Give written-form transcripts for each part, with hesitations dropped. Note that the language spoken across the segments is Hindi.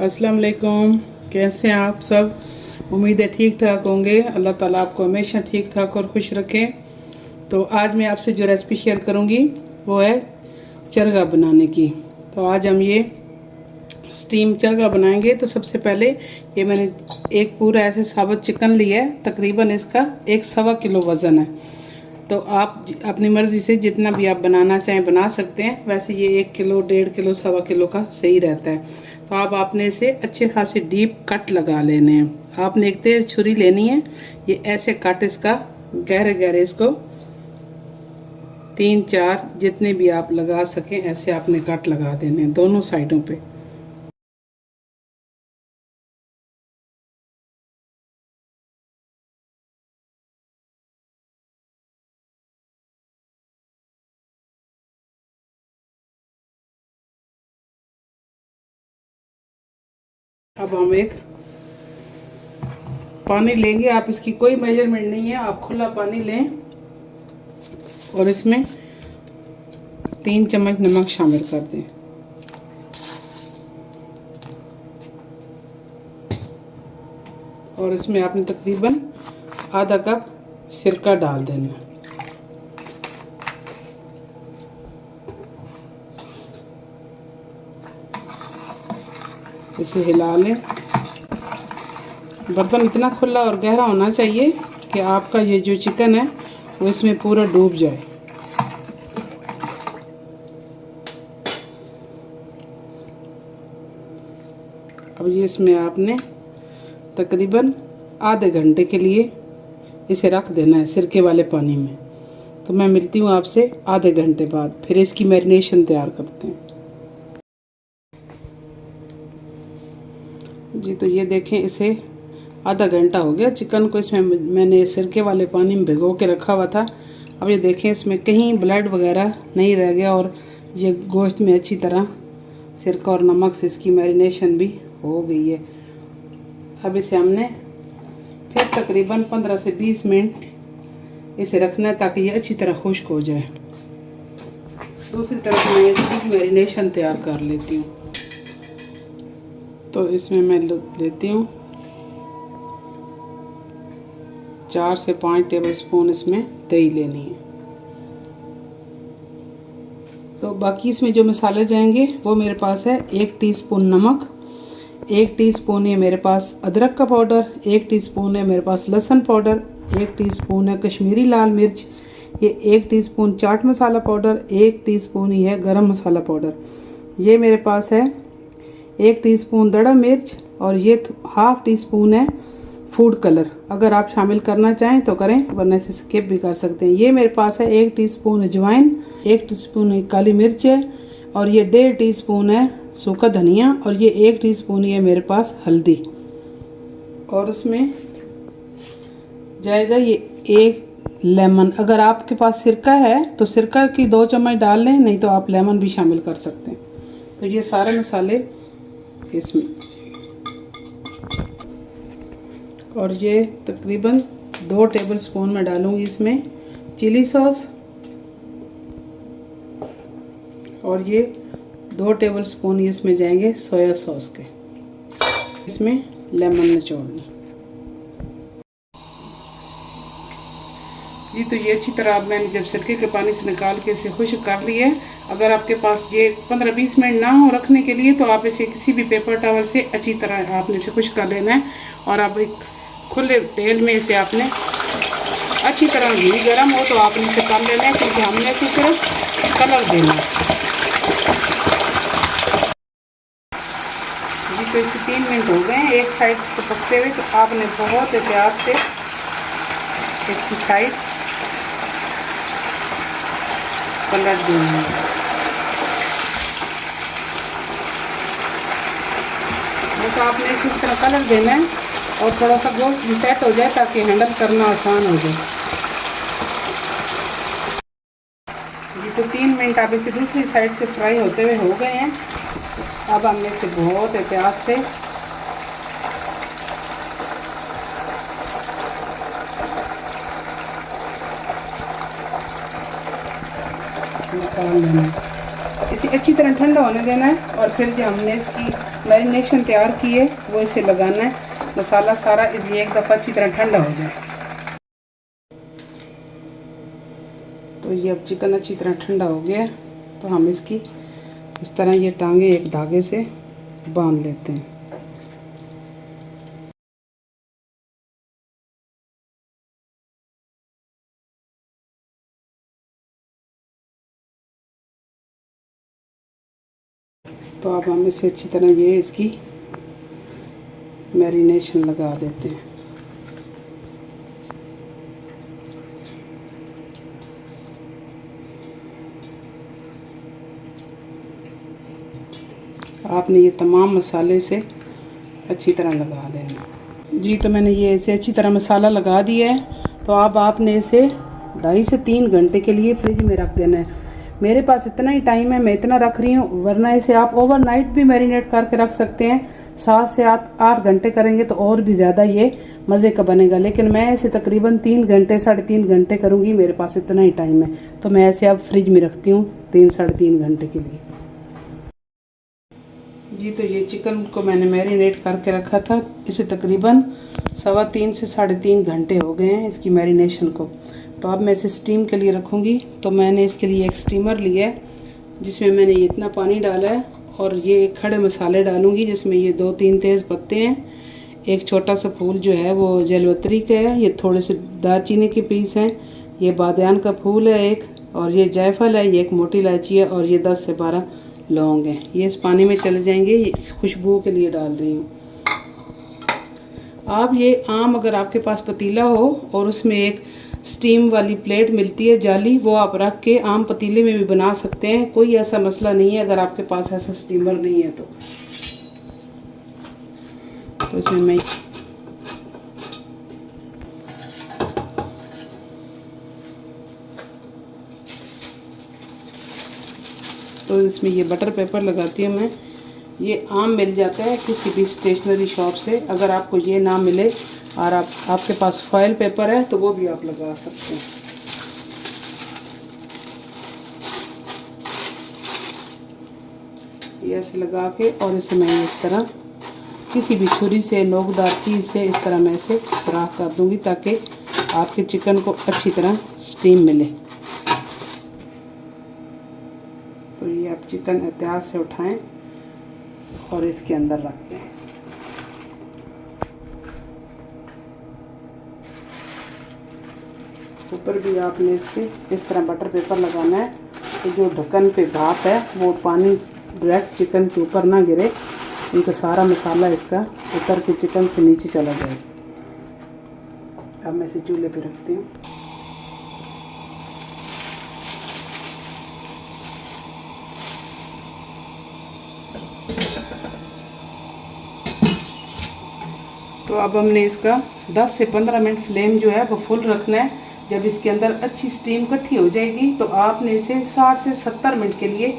अस्सलाम वालेकुम। कैसे हैं आप सब? उम्मीद है ठीक ठाक होंगे। अल्लाह ताला आपको हमेशा ठीक ठाक और खुश रखे। तो आज मैं आपसे जो रेसिपी शेयर करूंगी वो है चरगा बनाने की। तो आज हम ये स्टीम चरगा बनाएंगे। तो सबसे पहले ये मैंने एक पूरा ऐसे साबुत चिकन लिया है, तकरीबन इसका 1 सवा किलो वज़न है। तो आप अपनी मर्ज़ी से जितना भी आप बनाना चाहें बना सकते हैं। वैसे ये 1 किलो 1.5 किलो सवा किलो का सही रहता है। तो आपने इसे अच्छे खासे डीप कट लगा लेने हैं। आपने एक तेज छुरी लेनी है, ये ऐसे कट इसका गहरे गहरे इसको 3-4 जितने भी आप लगा सकें ऐसे आपने कट लगा देने हैं दोनों साइडों पे। अब हम एक पानी लेंगे। आप इसकी कोई मेजरमेंट नहीं है, आप खुला पानी लें और इसमें 3 चम्मच नमक शामिल कर दें। और इसमें आपने तकरीबन आधा कप सिरका डाल देना। इसे हिला लें। बर्तन इतना खुला और गहरा होना चाहिए कि आपका ये जो चिकन है वो इसमें पूरा डूब जाए। अब ये इसमें आपने तकरीबन आधे घंटे के लिए इसे रख देना है सिरके वाले पानी में। तो मैं मिलती हूँ आपसे आधे घंटे बाद, फिर इसकी मैरिनेशन तैयार करते हैं। जी तो ये देखें, इसे आधा घंटा हो गया चिकन को इसमें मैंने सिरके वाले पानी में भिगो के रखा हुआ था। अब ये देखें, इसमें कहीं ब्लड वगैरह नहीं रह गया और ये गोश्त में अच्छी तरह सिरका और नमक से इसकी मैरिनेशन भी हो गई है। अब इसे हमने फिर तकरीबन 15 से 20 मिनट इसे रखना है ताकि ये अच्छी तरह खुश्क हो जाए। दूसरी तरफ मैं इसकी मैरिनेशन तैयार कर लेती हूँ। तो इसमें मैं लेती हूँ 4 से 5 टेबलस्पून इसमें दही लेनी है। तो बाकी इसमें जो मसाले जाएंगे वो मेरे पास है 1 टीस्पून नमक, 1 टीस्पून है मेरे पास अदरक का पाउडर, 1 टीस्पून है मेरे पास लहसुन पाउडर, 1 टीस्पून है कश्मीरी लाल मिर्च, ये 1 teaspoon chaat masala powder, 1 teaspoon ही है गरम मसाला पाउडर। ये मेरे पास है 1 टीस्पून दड़ा मिर्च और ये हाफ टीस्पून है फूड कलर। अगर आप शामिल करना चाहें तो करें, वरना इसे स्किप भी कर सकते हैं। ये मेरे पास है 1 टीस्पून अजवाइन, 1 टीस्पून काली मिर्च है और ये 1.5 टीस्पून है सूखा धनिया और ये 1 टीस्पून ही है मेरे पास हल्दी। और उसमें जाएगा ये 1 लेमन। अगर आपके पास सिरका है तो सिरका की 2 चम्मच डाल लें, नहीं तो आप लेमन भी शामिल कर सकते हैं। तो ये सारे मसाले इसमें, और ये तकरीबन 2 टेबलस्पून में डालूंगी इसमें चिली सॉस और ये 2 टेबलस्पून इसमें जाएंगे सोया सॉस के। इसमें लेमन निचोड़ना। जी तो ये अच्छी तरह अब मैंने जब सिरके के पानी से निकाल के इसे खुश्क कर लिया है। अगर आपके पास ये 15-20 मिनट ना हो रखने के लिए तो आप इसे किसी भी पेपर टॉवल से अच्छी तरह आपने इसे खुश्क कर लेना है। और आप एक खुले तेल में इसे आपने अच्छी तरह घी गर्म हो तो आपने इसे कर लेना है, क्योंकि हमने इसे सिर्फ कलर देना है। जी तो इसे 3 मिनट हो गए हैं एक साइड को पकते हुए। तो आपने बहुत एहतियात से इसकी साइड पलट देनी है। बस आपने इस तरह कलर देना है और थोड़ा सा गोश्त भी सेट हो जाए ताकि हैंडल करना आसान हो जाए। ये तो 3 मिनट आप इसे दूसरी साइड से फ्राई होते हुए हो गए हैं। अब हमने इसे बहुत एहतियात से निकाल लेना है। इसे अच्छी तरह ठंडा होने देना है और फिर जो हमने इसकी मैरिनेशन तैयार की है वो इसे लगाना है। मसाला सारा इसलिए एक दफ़ा अच्छी तरह ठंडा हो जाए। तो ये अब चिकन अच्छी तरह ठंडा हो गया है, तो हम इसकी इस तरह ये टांगे एक धागे से बांध लेते हैं। तो अब हम इसे अच्छी तरह ये इसकी मैरिनेशन लगा देते हैं। आपने ये तमाम मसाले से अच्छी तरह लगा देना। जी तो मैंने ये ऐसे अच्छी तरह मसाला लगा दिया है। तो अब आपने इसे 2.5 से 3 घंटे के लिए फ्रिज में रख देना है। मेरे पास इतना ही टाइम है, मैं इतना रख रही हूँ, वरना इसे आप ओवरनाइट भी मैरिनेट करके रख सकते हैं। 7 से 8 घंटे करेंगे तो और भी ज़्यादा ये मज़े का बनेगा, लेकिन मैं इसे तकरीबन 3 घंटे 3.5 घंटे करूँगी। मेरे पास इतना ही टाइम है, तो मैं ऐसे अब फ्रिज में रखती हूँ 3-3.5 घंटे के लिए। जी तो ये चिकन को मैंने मैरिनेट करके रखा था, इसे तकरीबन 3.25 से 3.5 घंटे हो गए हैं इसकी मैरिनेशन को। तो अब मैं इसे स्टीम के लिए रखूँगी। तो मैंने इसके लिए एक स्टीमर लिया है जिसमें मैंने ये इतना पानी डाला है और ये खड़े मसाले डालूँगी, जिसमें ये 2-3 तेज़ पत्ते हैं, एक छोटा सा फूल जो है वो जलवत्री का है, ये थोड़े से दालचीनी के पीस हैं, ये बादयान का फूल है एक, और ये जायफल है, ये एक मोटी इलायची है, और ये 10 से 12 लौंग हैं। ये इस पानी में चले जाएंगे, ये खुशबू के लिए डाल रही हूँ। आप ये आम अगर आपके पास पतीला हो और उसमें एक स्टीम वाली प्लेट मिलती है जाली, वो आप रख के आम पतीले में भी बना सकते हैं, कोई ऐसा मसला नहीं है अगर आपके पास ऐसा स्टीमर नहीं है तो इसमें मैं तो इसमें ये बटर पेपर लगाती हूँ मैं। ये आम मिल जाता है किसी भी स्टेशनरी शॉप से। अगर आपको ये ना मिले और आपके पास फॉयल पेपर है तो वो भी आप लगा सकते हैं। ये ऐसे लगा के और इसे मैं इस तरह किसी भी छुरी से, नोकदार चीज़ से इस तरह मैं इसे सुराख कर दूंगी ताकि आपके चिकन को अच्छी तरह स्टीम मिले। तो ये आप चिकन एहतियात से उठाएं और इसके अंदर रख दें। ऊपर भी आपने इसके इस तरह बटर पेपर लगाना है, तो जो ढक्कन पे भाप है वो पानी डायरेक्ट चिकन के ऊपर ना गिरे, नहीं तो सारा मसाला इसका उतर के चिकन से नीचे चला जाए। अब मैं इसे चूल्हे पे रखती हूँ। तो अब हमने इसका 10 से 15 मिनट फ्लेम जो है वो फुल रखना है। जब इसके अंदर अच्छी स्टीम इकट्ठी हो जाएगी तो आपने इसे 60 से 70 मिनट के लिए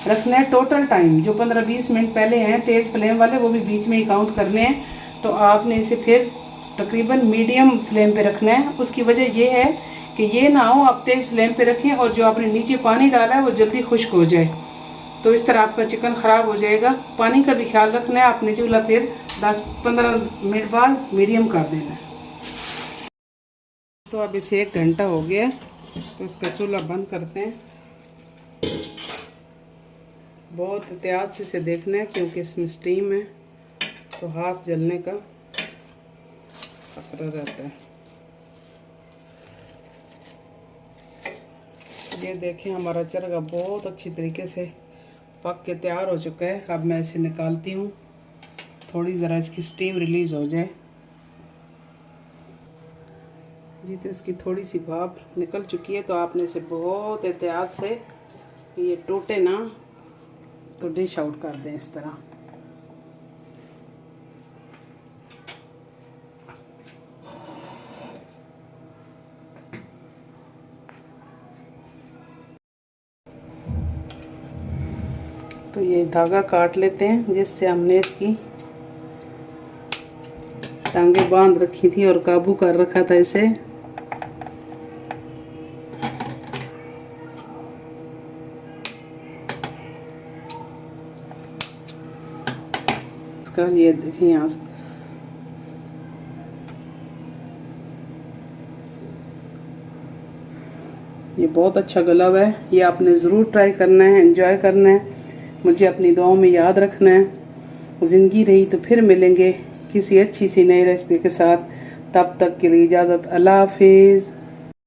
रखना है। टोटल टाइम जो 15-20 मिनट पहले हैं तेज़ फ्लेम वाले वो भी बीच में ही काउंट करने हैं। तो आपने इसे फिर तकरीबन मीडियम फ्लेम पे रखना है। उसकी वजह ये है कि ये ना हो आप तेज़ फ्लेम पे रखें और जो आपने नीचे पानी डाला है वो जल्दी खुश्क हो जाए, तो इस तरह आपका चिकन ख़राब हो जाएगा। पानी का भी ख्याल रखना है। आपने चूल्हा फिर 10-15 मिनट बाद मीडियम कर देना है। तो अब इसे 1 घंटा हो गया, तो इसका चूल्हा बंद करते हैं। बहुत एहतियात से इसे देखना है क्योंकि इसमें स्टीम है तो हाथ जलने का खतरा रहता है। ये देखें हमारा चरगा बहुत अच्छी तरीके से पक के तैयार हो चुका है। अब मैं इसे निकालती हूँ, थोड़ी ज़रा इसकी स्टीम रिलीज़ हो जाए। जी तो इसकी थोड़ी सी भाप निकल चुकी है, तो आपने इसे बहुत एहतियात से ये टूटे ना तो डिश आउट कर दें इस तरह। तो ये धागा काट लेते हैं जिससे हमने इसकी टांगे बांध रखी थी और काबू कर रखा था इसे। इसका, ये देखिए यहाँ से ये बहुत अच्छा गला हुआ है। ये आपने ज़रूर ट्राई करना है, एंजॉय करना है, मुझे अपनी दुआओं में याद रखना है। ज़िंदगी रही तो फिर मिलेंगे किसी अच्छी सी नई रेसिपी के साथ। तब तक के लिए इजाज़त, अल्लाह हाफिज़।